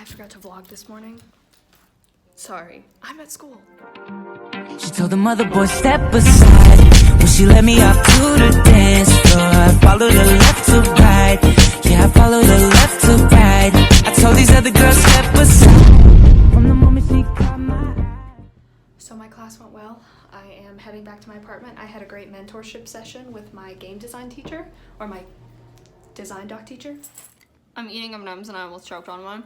I forgot to vlog this morning. Sorry, I'm at school. She told the mother boy step aside when she let me up to the dance floor. I followed her left to right. Yeah, I followed her left to right. I told these other girls step aside from the moment she caught my eye. So my class went well. I am heading back to my apartment. I had a great mentorship session with my game design teacher, or my design doc teacher. I'm eating M&Ms and I almost choked on one.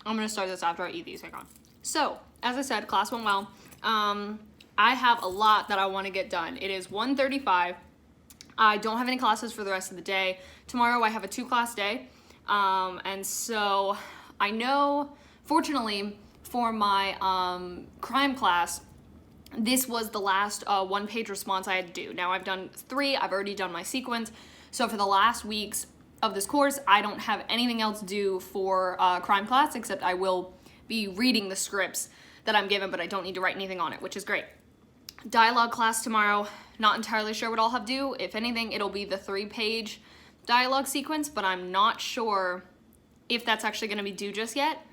I'm gonna start this after I eat these. Hang on. So, as I said, class went well. I have a lot that I want to get done. It is 1:35. I don't have any classes for the rest of the day. Tomorrow I have a 2-class day. And so I know, fortunately, for my crime class, this was the last one-page response I had to do. Now I've done 3. I've already done my sequence. So for the last weeks of this course, I don't have anything else due for crime class, except I will be reading the scripts that I'm given, but I don't need to write anything on it, which is great. Dialogue class tomorrow, not entirely sure what I'll have due. If anything, it'll be the 3-page dialogue sequence, but I'm not sure if that's actually gonna be due just yet.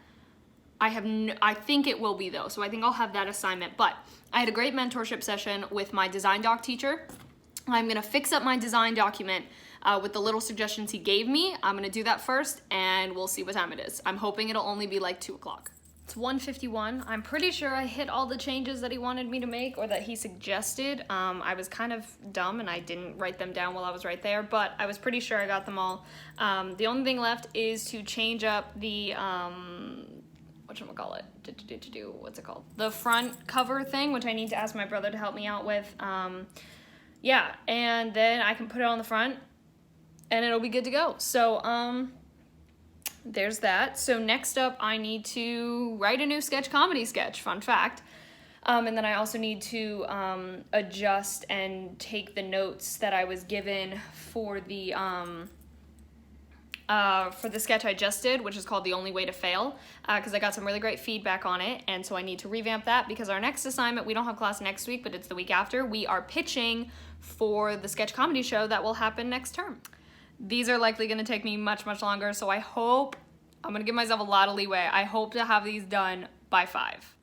I think it will be though, so I think I'll have that assignment. But I had a great mentorship session with my design doc teacher. I'm gonna fix up my design document with the little suggestions he gave me. I'm gonna do that first and we'll see what time it is. I'm hoping it'll only be like 2 o'clock. It's 1:51. I'm pretty sure I hit all the changes that he wanted me to make or that he suggested. I was kind of dumb and I didn't write them down while I was right there, but I was pretty sure I got them all. The only thing left is to change up the, whatchamacallit, what's it called? The front cover thing, which I need to ask my brother to help me out with. Yeah, and then I can put it on the front and it'll be good to go. So, there's that. So next up, I need to write a new comedy sketch, fun fact. And then I also need to adjust and take the notes that I was given for the sketch I just did, which is called The Only Way to Fail, because I got some really great feedback on it, and so I need to revamp that because our next assignment, we don't have class next week, but it's the week after. We are pitching for the sketch comedy show that will happen next term. These are likely going to take me much, much longer, so I hope, I'm going to give myself a lot of leeway. I hope to have these done by 5.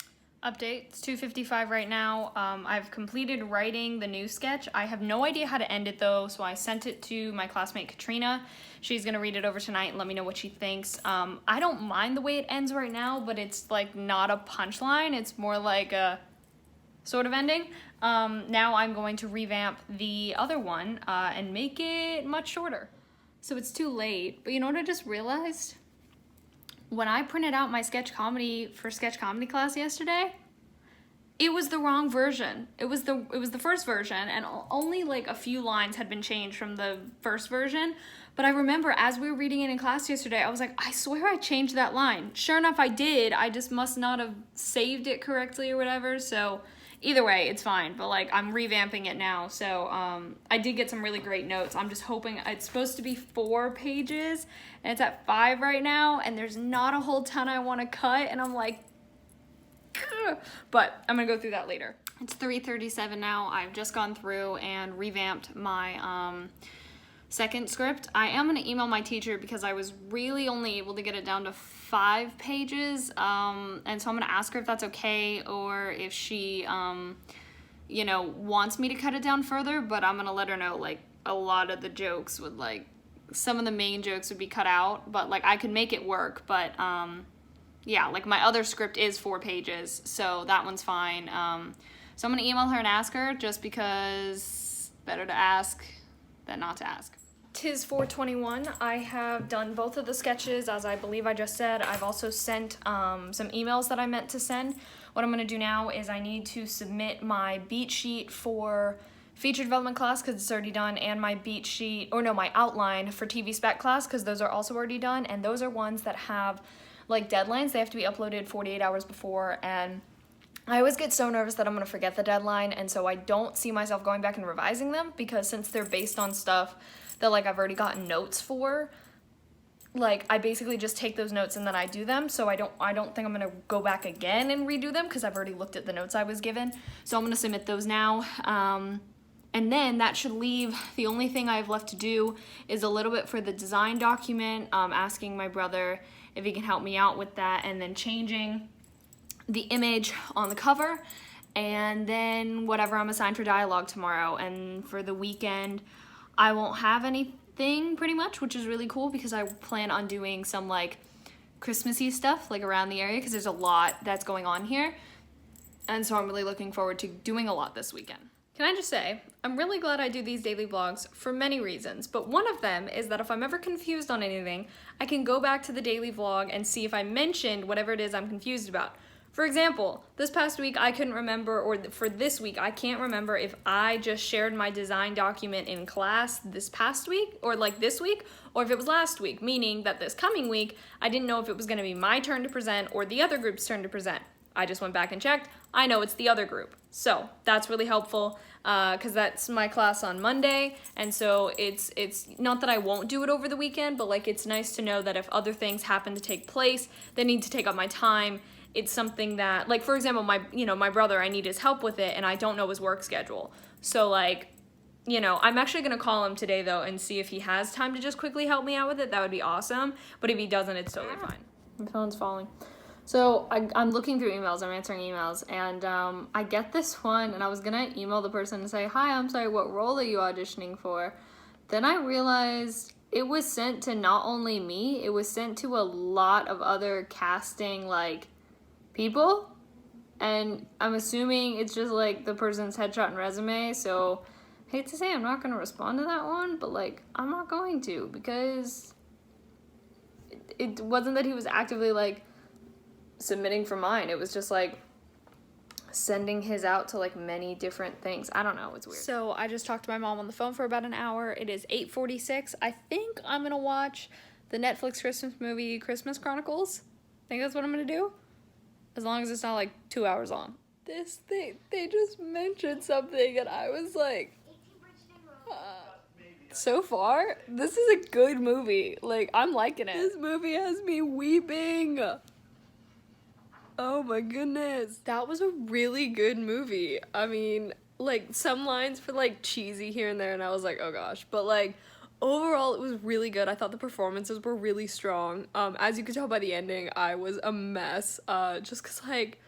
Update, it's 2:55 right now. I've completed writing the new sketch. I have no idea how to end it though, so I sent it to my classmate Katrina. She's going to read it over tonight and let me know what she thinks. I don't mind the way it ends right now, but it's like not a punchline. It's more like a sort of ending. Now I'm going to revamp the other one and make it much shorter. So it's too late, but you know what I just realized? When I printed out my sketch comedy for sketch comedy class yesterday, it was the wrong version. It was the first version, and only like a few lines had been changed from the first version. But I remember as we were reading it in class yesterday, I was like, I swear I changed that line. Sure enough, I did. I just must not have saved it correctly or whatever. So either way, it's fine, but like I'm revamping it now. So I did get some really great notes. I'm just hoping, it's supposed to be 4 pages and it's at 5 right now, and there's not a whole ton I want to cut, and I'm like, ugh. But I'm gonna go through that later. It's 3:37 now. I've just gone through and revamped my second script. I am gonna email my teacher because I was really only able to get it down to 5 pages, and so I'm gonna ask her if that's okay, or if she wants me to cut it down further. But I'm gonna let her know, like, a lot of the jokes would, like, some of the main jokes would be cut out, but like I could make it work. But yeah, like my other script is 4 pages, so that one's fine. So I'm gonna email her and ask her, just because better to ask than not to ask. 'Tis 4:21. I have done both of the sketches, as I believe I just said. I've also sent some emails that I meant to send. What I'm going to do now is I need to submit my beat sheet for feature development class, because it's already done, and my beat sheet, or no, my outline for TV spec class, because those are also already done, and those are ones that have like deadlines. They have to be uploaded 48 hours before, and I always get so nervous that I'm going to forget the deadline, and so I don't see myself going back and revising them, because since they're based on stuff that like I've already gotten notes for, like I basically just take those notes and then I do them. So I don't think I'm gonna go back again and redo them, because I've already looked at the notes I was given. So I'm gonna submit those now. And then that should leave, the only thing I have left to do is a little bit for the design document, asking my brother if he can help me out with that, and then changing the image on the cover, and then whatever I'm assigned for dialogue tomorrow. And for the weekend, I won't have anything pretty much, which is really cool because I plan on doing some like Christmassy stuff like around the area because there's a lot that's going on here. And so I'm really looking forward to doing a lot this weekend. Can I just say, I'm really glad I do these daily vlogs for many reasons, but one of them is that if I'm ever confused on anything, I can go back to the daily vlog and see if I mentioned whatever it is I'm confused about. For example, this past week I couldn't remember, or for this week I can't remember if I just shared my design document in class this past week, or like this week, or if it was last week, meaning that this coming week I didn't know if it was going to be my turn to present or the other group's turn to present. I just went back and checked. I know it's the other group. So that's really helpful because that's my class on Monday. And so it's not that I won't do it over the weekend, but like it's nice to know that if other things happen to take place that need to take up my time, it's something that, like for example, my brother, I need his help with it and I don't know his work schedule. So like, I'm actually going to call him today though and see if he has time to just quickly help me out with it. That would be awesome. But if he doesn't, it's totally fine. My phone's falling. So I'm looking through emails, I'm answering emails, and I get this one, and I was gonna email the person and say, hi, I'm sorry, what role are you auditioning for? Then I realized it was sent to not only me, it was sent to a lot of other casting, like, people, and I'm assuming it's just, like, the person's headshot and resume, so I hate to say I'm not gonna respond to that one, but, like, I'm not going to, because it wasn't that he was actively, like, submitting for mine. It was just like sending his out to like many different things. I don't know, it's weird. So I just talked to my mom on the phone for about an hour. It is 8:46. I think I'm gonna watch the Netflix Christmas movie Christmas Chronicles. I think that's what I'm gonna do, as long as it's not like 2 hours long. This thing, they just mentioned something and I was like, so far this is a good movie. Like, I'm liking it. This movie has me weeping. Oh my goodness. That was a really good movie. I mean, like, some lines were, like, cheesy here and there, and I was like, oh gosh. But, like, overall, it was really good. I thought the performances were really strong. As you could tell by the ending, I was a mess. Just because, like,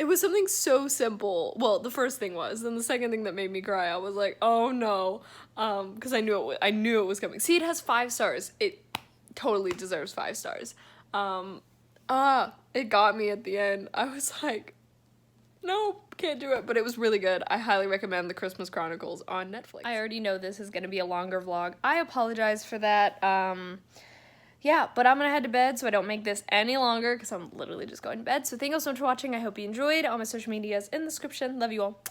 it was something so simple. Well, the first thing was. Then the second thing that made me cry, I was like, oh no. Because I knew it was coming. See, it has 5 stars. It totally deserves 5 stars. It got me at the end. I was like, nope, can't do it. But it was really good. I highly recommend the Christmas Chronicles on Netflix. I already know this is going to be a longer vlog. I apologize for that. Yeah, but I'm going to head to bed so I don't make this any longer because I'm literally just going to bed. So thank you so much for watching. I hope you enjoyed. All my social medias in the description. Love you all.